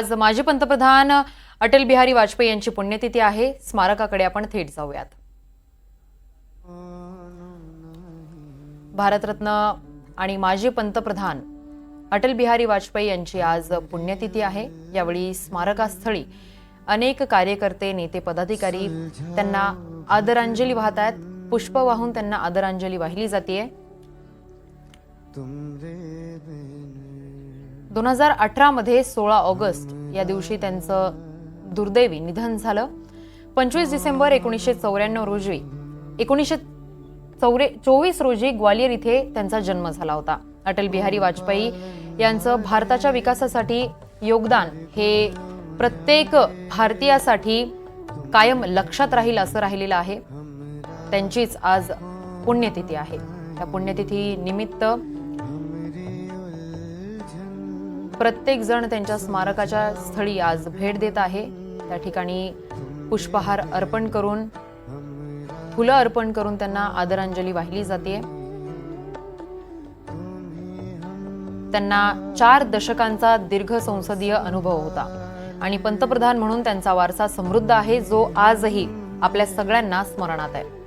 आज माजी पंतप्रधान अटल बिहारी वाजपेयी यांची पुण्यतिथी आहे। स्मारकाकडे आपण थेट जाऊयात। भारतरत्न आणि माजी पंतप्रधान अटल बिहारी वाजपेयी यांची आज पुण्यतिथी आहे। यावेळी स्मारकास्थळी अनेक कार्यकर्ते, नेते, पदाधिकारी त्यांना आदरांजली वाहतात। पुष्प वाहून त्यांना आदरांजली वाहिली जाते। 2018 मध्ये 16 ऑगस्ट या दिवशी त्यांचं दुर्दैवी निधन झालं। 25 डिसेंबर 1994 रोजी 1924 रोजी ग्वालियर इथे त्यांचा जन्म झाला होता। अटल बिहारी वाजपेयी यांचं भारताच्या विकासासाठी योगदान हे प्रत्येक भारतीयासाठी कायम लक्षात राहील असं राहिलेलं आहे। त्यांचीच आज पुण्यतिथी आहे। त्या पुण्यतिथी निमित्त प्रत्येक जण त्यांच्या स्मारकाच्या स्थळी आज भेट देत आहे। त्या ठिकाणी पुष्पहार अर्पण करून, फुलं अर्पण करून त्यांना आदरांजली वाहिली जाते। त्यांना 4 दशकांचा दीर्घ संसदीय अनुभव होता आणि पंतप्रधान म्हणून त्यांचा वारसा समृद्ध आहे, जो आजही आपल्या सगळ्यांना स्मरणात आहे।